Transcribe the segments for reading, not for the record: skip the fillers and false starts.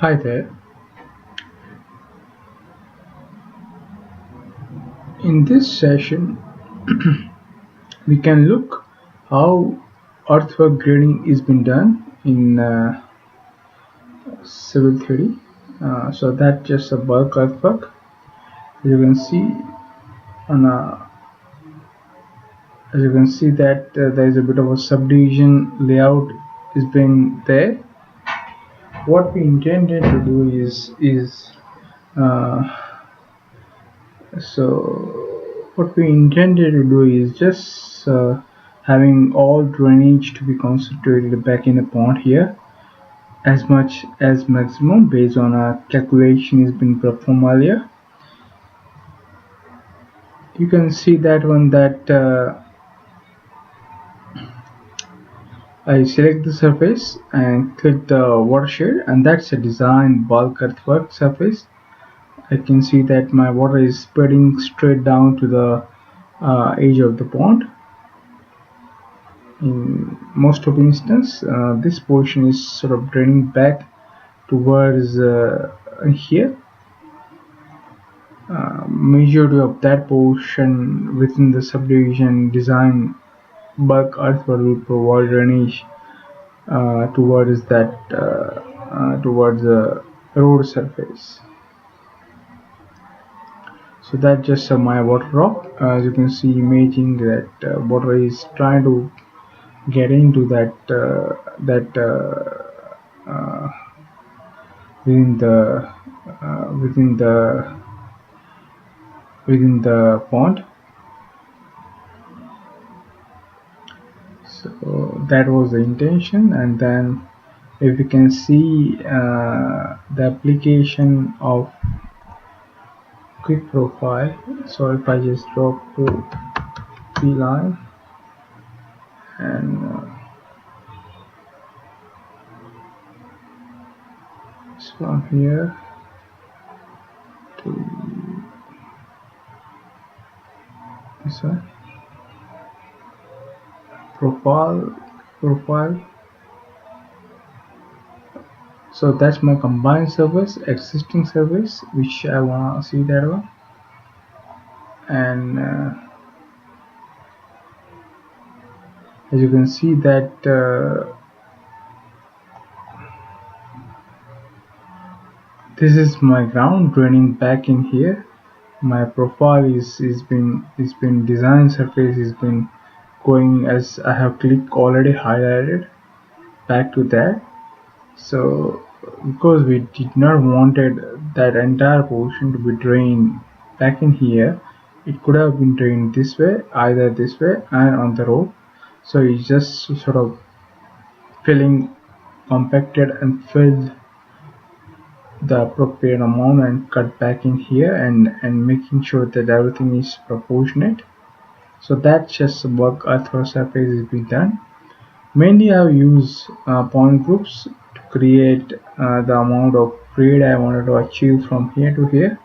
Hi there. In this session, we can look how earthwork grading is been done in civil theory. So that's just a bulk earthwork. You can see on a, as you can see that there is a bit of a subdivision layout is being there. What we intended to do is uh, what we intended to do is just having all drainage to be concentrated back in the pond here as much as maximum based on a calculation has been performed earlier. You can see that one that I select the surface and click the watershed, and that's a design bulk earthwork surface. I can see that my water is spreading straight down to the edge of the pond. In most of the instance, this portion is sort of draining back towards here. Majority of that portion within the subdivision design bulk earthwork will provide drainage towards the road surface. So that's just my water drop. As you can see, imaging that water is trying to get into that within the uh, within the within the pond. So that was the intention, and then if you can see the application of quick profile. So if I just drop to P line and from here to this one, profile. So that's my combined service, existing service, which I wanna see that one, and as you can see that this is my ground draining back in here. My profile is been design surface is been going as I have clicked already highlighted back to that. So because we did not wanted that entire portion to be drained back in here, it could have been drained this way, either this way and on the road. So it's just sort of filling, compacted and filled the appropriate amount and cut back in here, and making sure that everything is proportionate. So that's just work earthwork surface is being done. Mainly I've used point groups to create the amount of grade I wanted to achieve from here to here.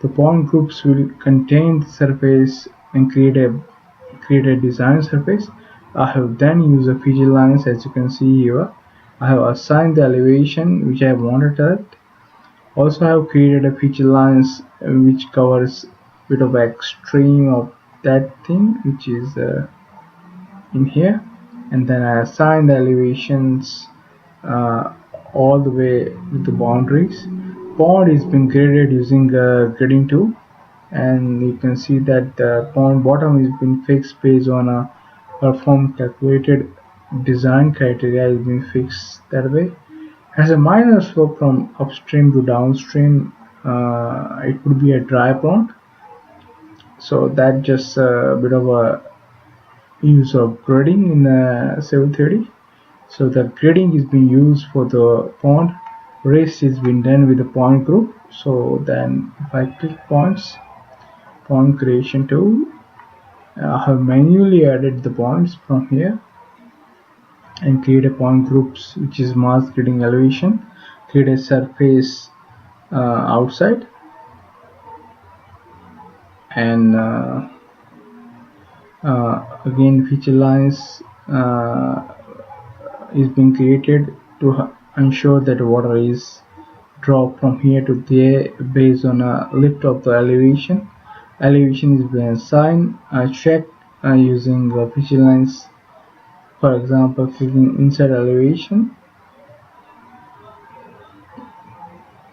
The point groups will contain the surface and create a design surface. I have then used the feature lines, as you can see here. I have assigned the elevation which I wanted at. Also I have created a feature lines which covers a bit of extreme of that thing which is in here, and then I assign the elevations uh, all the way with the boundaries. Pond is being graded using a grading tool, and you can see that the pond bottom is being fixed based on a perform calculated design criteria is being fixed that way. As a minor slope from upstream to downstream, it would be a dry pond. So that just a bit of a use of grading in civil theory. So the grading is being used for the pond. Rest is being done with the point group. So then if I click points, pond creation tool, I have manually added the points from here and create a point groups which is mass grading elevation, create a surface outside, and again feature lines is being created to ensure that water is drop from here to there based on a lift of the elevation. Elevation is being assigned. I check using the vigilance. For example, clicking inside elevation,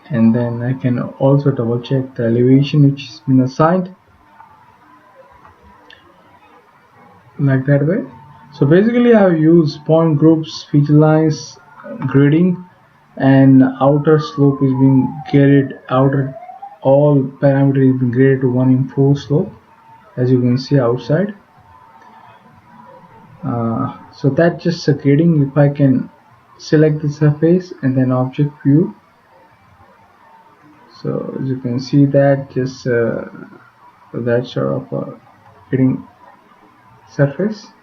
and then I can also double check the elevation which has been assigned, like that way. So basically I have used point groups, feature lines, grading, and outer slope is being graded, outer all parameters is being graded to 1 in 4 slope, as you can see outside. So that's just a grading. If I can select the surface and then object view, so as you can see that just that sort of grading surface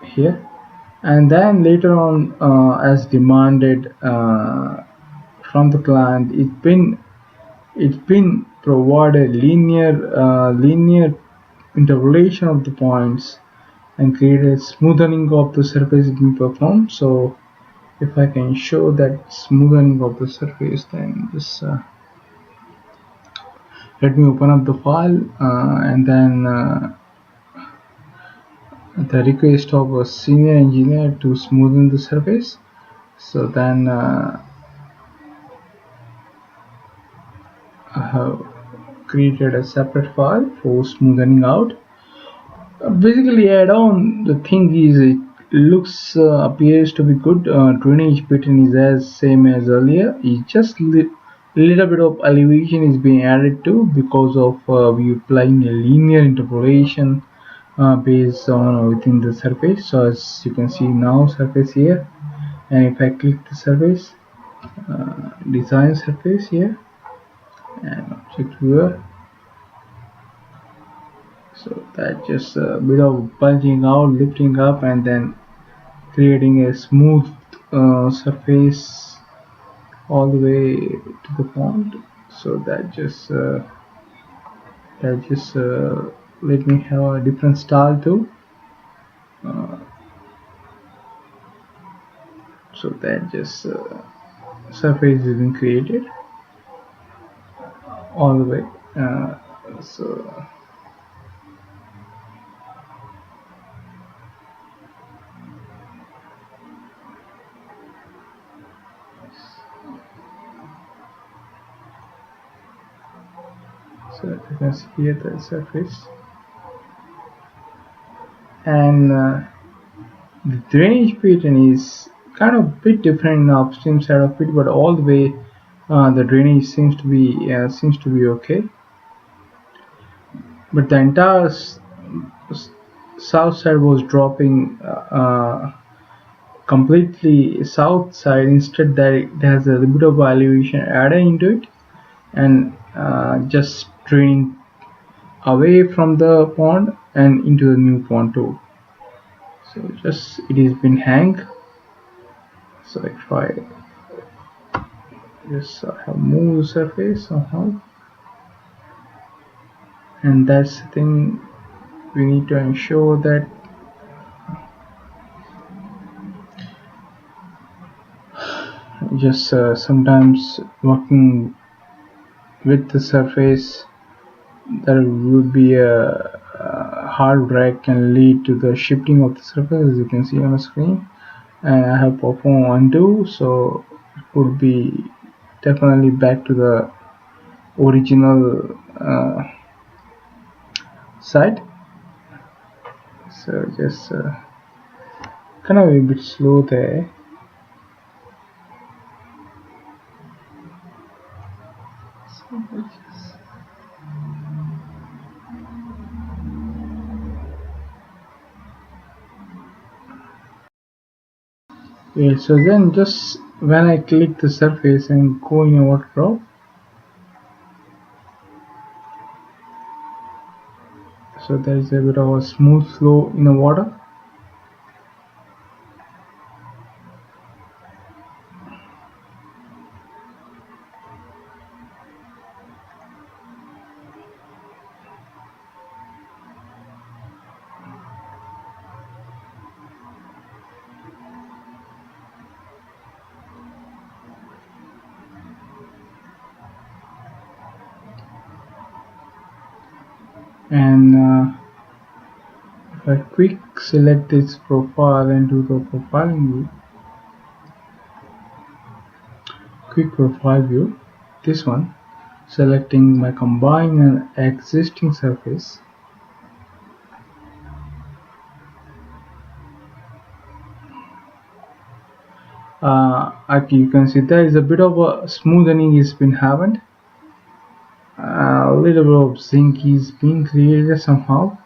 here, and then later on as demanded from the client, it's been provided linear interpolation of the points and create a smoothing of the surface being performed. So if I can show that smoothing of the surface, then just let me open up the file and then the request of a senior engineer to smoothen the surface. So then I have created a separate file for smoothing out. Basically add-on, the thing is it looks appears to be good. Drainage pattern is as same as earlier. It's just little bit of elevation is being added to because of we applying a linear interpolation based on within the surface. So as you can see now surface here, and if I click the surface, design surface here and object viewer, so that just a bit of bulging out, lifting up, and then creating a smooth surface all the way to the pond. So that just let me have a different style too. So that just surface is being created all the way. So you can see here the surface, and the drainage pattern is kind of a bit different in the upstream side of it, but all the way the drainage seems to be okay. But the entire south side was dropping completely south side. Instead, that it has a little bit of elevation added into it, and just draining away from the pond and into the new pond too. So just it has been hang. So if I just have moved the surface somehow, and that's the thing we need to ensure that just sometimes working with the surface, there would be a hard drag can lead to the shifting of the surface, as you can see on the screen. And I have performed undo, so it would be definitely back to the original site. So just kind of a bit slow there. Yeah, so then just when I click the surface and go in a water drop, so there is a bit of a smooth flow in the water. And if I quick select this profile and do the profiling view, quick profile view, this one, selecting my combined and existing surface. You can see there is a bit of a smoothing is been happened. A little bit of zinc is being created somehow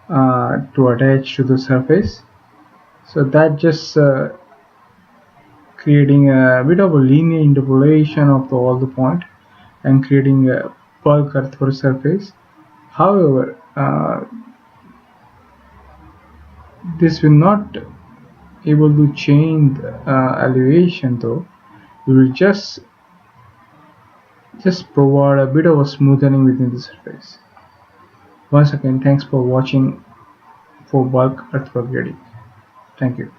to attach to the surface. So that just creating a bit of a linear interpolation of all the point and creating a bulk earth for surface. However, this will not able to change elevation though. We will just provide a bit of a smoothing within the surface. Once again, thanks for watching for bulk earthwork grading. Thank you.